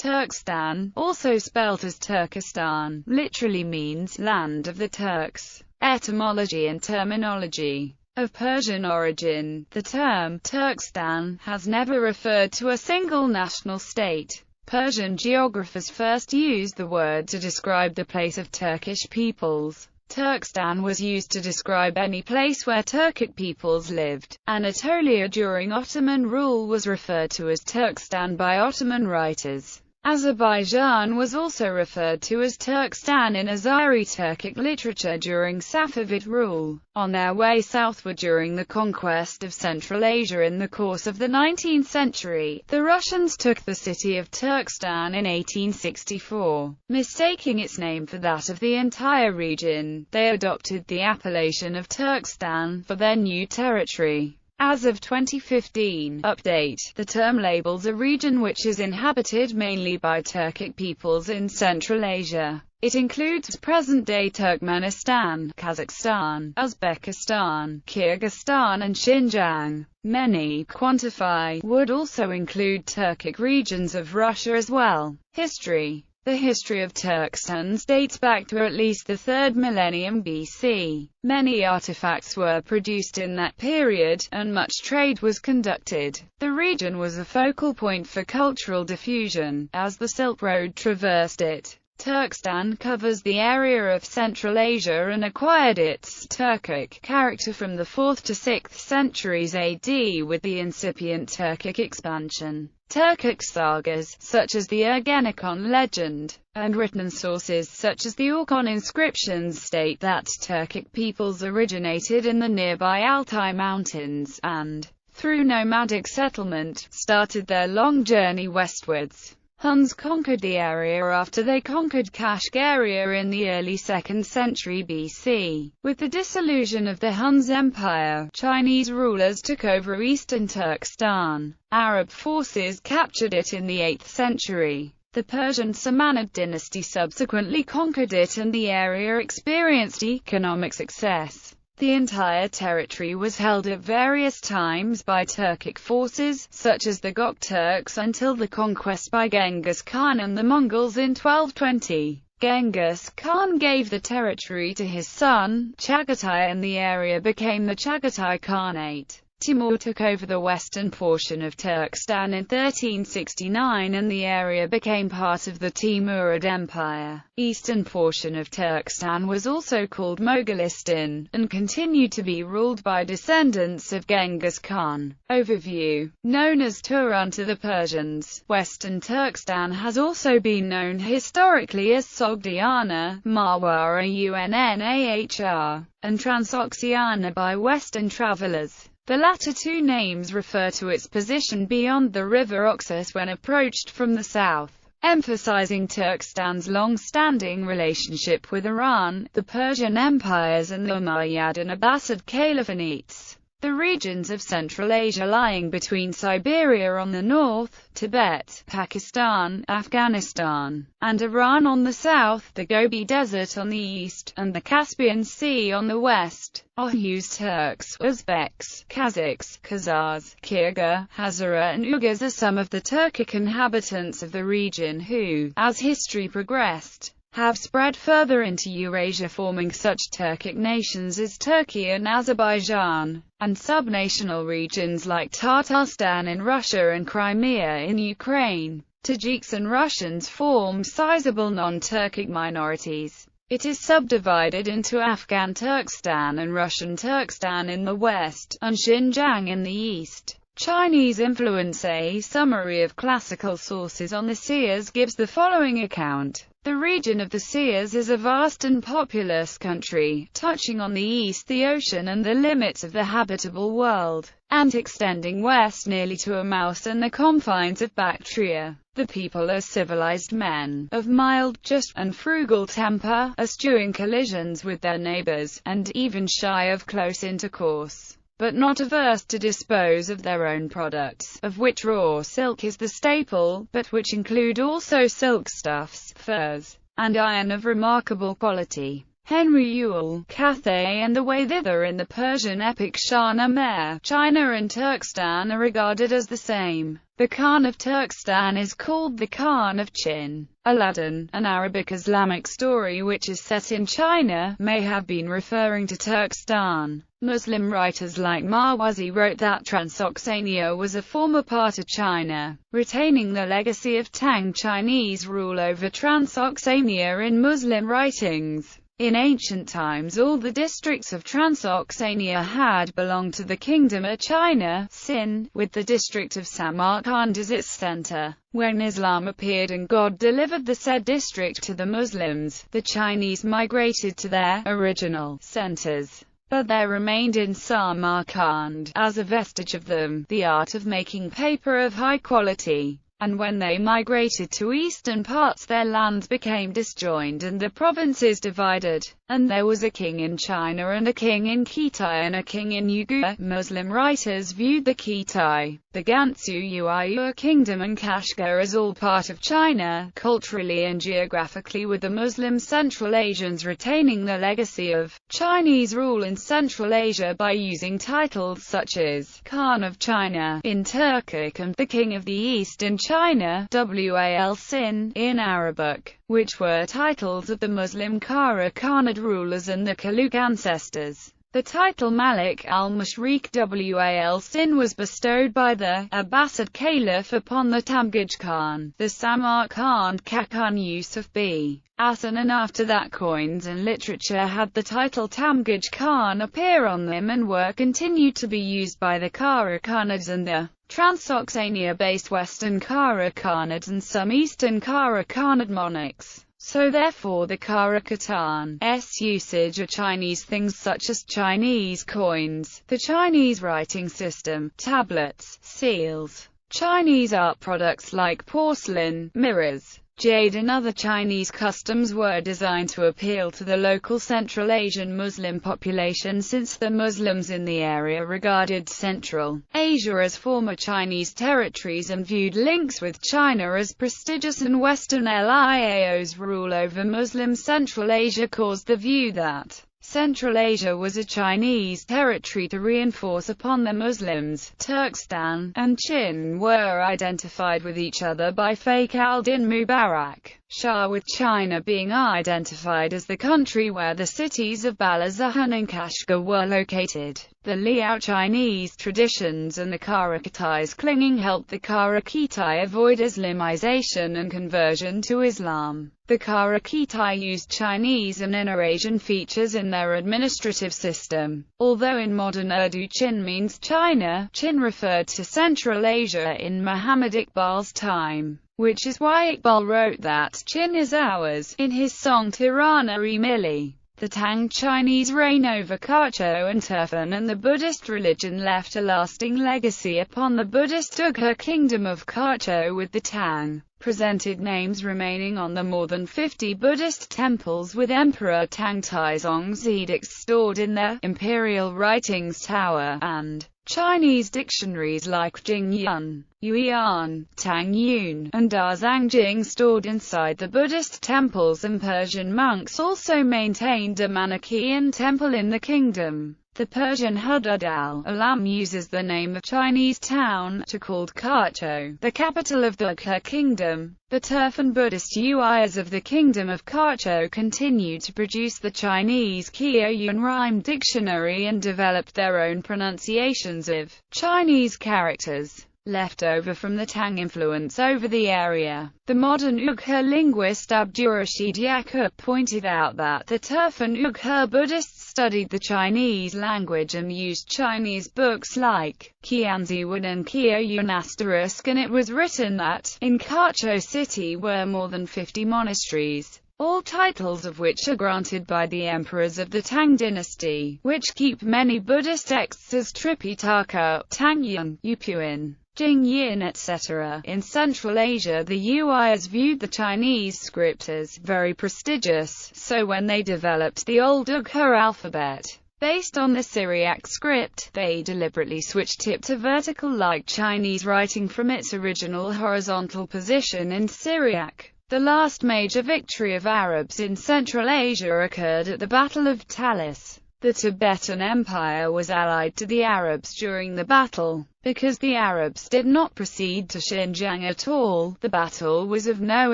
Turkestan, also spelt as Turkestan, literally means land of the Turks. Etymology and terminology. Of Persian origin, the term Turkestan has never referred to a single national state. Persian geographers first used the word to describe the place of Turkish peoples. Turkestan was used to describe any place where Turkic peoples lived. Anatolia during Ottoman rule was referred to as Turkestan by Ottoman writers. Azerbaijan was also referred to as Turkestan in Azeri Turkic literature during Safavid rule. On their way southward during the conquest of Central Asia in the course of the 19th century, the Russians took the city of Turkestan in 1864. Mistaking its name for that of the entire region, they adopted the appellation of Turkestan for their new territory. As of 2015 update, the term labels a region which is inhabited mainly by Turkic peoples in Central Asia. It includes present-day Turkmenistan, Kazakhstan, Uzbekistan, Kyrgyzstan and Xinjiang. Many quantify would also include Turkic regions of Russia as well. History. The history of Turkestan dates back to at least the 3rd millennium BC. Many artifacts were produced in that period, and much trade was conducted. The region was a focal point for cultural diffusion, as the Silk Road traversed it. Turkestan covers the area of Central Asia and acquired its Turkic character from the 4th to 6th centuries AD with the incipient Turkic expansion. Turkic sagas, such as the Ergenekon legend, and written sources such as the Orkhon inscriptions state that Turkic peoples originated in the nearby Altai Mountains, and, through nomadic settlement, started their long journey westwards. Huns conquered the area after they conquered Kashgaria in the early 2nd century BC. With the dissolution of the Huns Empire, Chinese rulers took over eastern Turkestan. Arab forces captured it in the 8th century. The Persian Samanid dynasty subsequently conquered it and the area experienced economic success. The entire territory was held at various times by Turkic forces, such as the Gokturks, until the conquest by Genghis Khan and the Mongols in 1220. Genghis Khan gave the territory to his son, Chagatai, and the area became the Chagatai Khanate. Timur took over the western portion of Turkestan in 1369 and the area became part of the Timurid Empire. Eastern portion of Turkestan was also called Mogolistan, and continued to be ruled by descendants of Genghis Khan. Overview. Known as Turan to the Persians, Western Turkestan has also been known historically as Sogdiana, Marwara Unnahr, and Transoxiana by Western travelers. The latter two names refer to its position beyond the river Oxus when approached from the south, emphasizing Turkestan's long-standing relationship with Iran, the Persian empires and the Umayyad and Abbasid Caliphanates. The regions of Central Asia lying between Siberia on the north, Tibet, Pakistan, Afghanistan, and Iran on the south, the Gobi Desert on the east, and the Caspian Sea on the west. Oghuz Turks, Uzbeks, Kazakhs, Khazars, Kyrgyz, Hazara and Uyghurs are some of the Turkic inhabitants of the region who, as history progressed, have spread further into Eurasia, forming such Turkic nations as Turkey and Azerbaijan, and subnational regions like Tatarstan in Russia and Crimea in Ukraine. Tajiks and Russians form sizable non-Turkic minorities. It is subdivided into Afghan Turkestan and Russian Turkestan in the west, and Xinjiang in the east. Chinese influence. A summary of classical sources on the Seas gives the following account. The region of the Seas is a vast and populous country, touching on the east the ocean and the limits of the habitable world, and extending west nearly to Emmaus and the confines of Bactria. The people are civilized men, of mild, just, and frugal temper, eschewing collisions with their neighbors, and even shy of close intercourse, but not averse to dispose of their own products, of which raw silk is the staple, but which include also silk stuffs, furs, and iron of remarkable quality. Henry Ewell, Cathay and the Way Thither in the Persian epic Shahnameh. China and Turkestan are regarded as the same. The Khan of Turkestan is called the Khan of Chin. Aladdin, an Arabic Islamic story which is set in China, may have been referring to Turkestan. Muslim writers like Marwazi wrote that Transoxania was a former part of China, retaining the legacy of Tang Chinese rule over Transoxania in Muslim writings. In ancient times all the districts of Transoxania had belonged to the Kingdom of China, Sin, with the district of Samarkand as its center. When Islam appeared and God delivered the said district to the Muslims, the Chinese migrated to their original centers. But there remained in Samarkand, as a vestige of them, the art of making paper of high quality. And when they migrated to eastern parts their lands became disjoined and the provinces divided, and there was a king in China and a king in Khitai and a king in Uyghur. Muslim writers viewed the Khitai, the Gansu Uyghur kingdom and Kashgar as all part of China, culturally and geographically, with the Muslim Central Asians retaining the legacy of Chinese rule in Central Asia by using titles such as Khan of China in Turkic and the King of the East in China, Wal Sin, in Arabic, which were titles of the Muslim Kara Khanate rulers and the Kaluk ancestors. The title Malik al-Mashriq Wal Sin was bestowed by the Abbasid Caliph upon the Tamgij Khan, the Samarkand Khan Yusuf b. Asan, and after that coins and literature had the title Tamgij Khan appear on them and were continued to be used by the Kara Khanates and the Transoxania-based Western Kara Khanates and some Eastern Kara Khanate monarchs. So therefore the Kara Khan's usage of Chinese things such as Chinese coins, the Chinese writing system, tablets, seals, Chinese art products like porcelain, mirrors, jade and other Chinese customs were designed to appeal to the local Central Asian Muslim population, since the Muslims in the area regarded Central Asia as former Chinese territories and viewed links with China as prestigious, and Western Liao's rule over Muslim Central Asia caused the view that Central Asia was a Chinese territory to reinforce upon the Muslims. Turkestan and Chin were identified with each other by Fakhr al-Din Mubarak Shah, with China being identified as the country where the cities of Balazahan and Kashgar were located. The Liao Chinese traditions and the Kara Khitais clinging helped the Kara Khitai avoid Islamization and conversion to Islam. The Kara Khitai used Chinese and Inner Asian features in their administrative system. Although in modern Urdu Chin means China, Chin referred to Central Asia in Muhammad Iqbal's time, which is why Iqbal wrote that Chin is ours in his song Tirana-e-Mili. The Tang Chinese reign over Kachou and Turfan and the Buddhist religion left a lasting legacy upon the Buddhist Uyghur kingdom of Kachou, with the Tang presented names remaining on the more than 50 Buddhist temples, with Emperor Tang Taizong's edicts stored in their imperial writings tower, and Chinese dictionaries like Jingyun, Yuan, Tang Yun, and Dazang Jing stored inside the Buddhist temples, and Persian monks also maintained a Manichaean temple in the kingdom. The Persian Hudud al-Alam uses the name of Chinese town to called Kachou, the capital of the Uyghur kingdom. The Turfan Buddhist Uyghurs of the kingdom of Kachou continued to produce the Chinese Kyo-Yun rhyme dictionary and developed their own pronunciations of Chinese characters, left over from the Tang influence over the area. The modern Uyghur linguist Abdurrashid Yaqub pointed out that the Turfan Uyghur Buddhists studied the Chinese language and used Chinese books like Qianziwen and Kyo-Yun *, and it was written that in Kachou city were more than 50 monasteries, all titles of which are granted by the emperors of the Tang dynasty, which keep many Buddhist texts as Tripitaka, Tangyun, Yupuin, Jingyin etc. In Central Asia the Uyghurs viewed the Chinese script as very prestigious, so when they developed the Old Uyghur alphabet, based on the Syriac script, they deliberately switched it to vertical like Chinese writing from its original horizontal position in Syriac. The last major victory of Arabs in Central Asia occurred at the Battle of Talis. The Tibetan Empire was allied to the Arabs during the battle. Because the Arabs did not proceed to Xinjiang at all, the battle was of no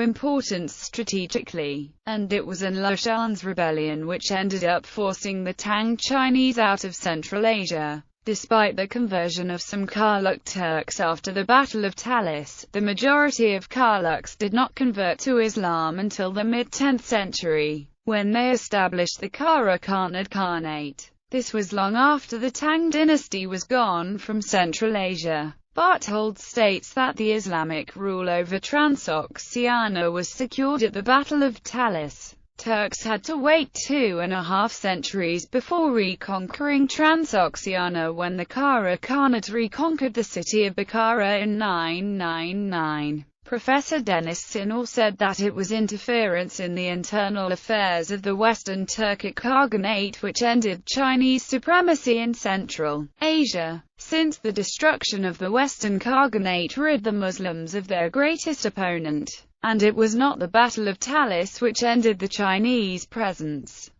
importance strategically, and it was Enlil Shan's rebellion which ended up forcing the Tang Chinese out of Central Asia. Despite the conversion of some Karluk Turks after the Battle of Talis, the majority of Karluks did not convert to Islam until the mid-10th century, when they established the Kara Khanate. This was long after the Tang dynasty was gone from Central Asia. Barthold states that the Islamic rule over Transoxiana was secured at the Battle of Talis. Turks had to wait 2.5 centuries before reconquering Transoxiana when the Kara Khanate reconquered the city of Bukhara in 999. Professor Denis Sinor said that it was interference in the internal affairs of the Western Turkic Khaganate which ended Chinese supremacy in Central Asia, since the destruction of the Western Khaganate rid the Muslims of their greatest opponent, and it was not the Battle of Talis which ended the Chinese presence.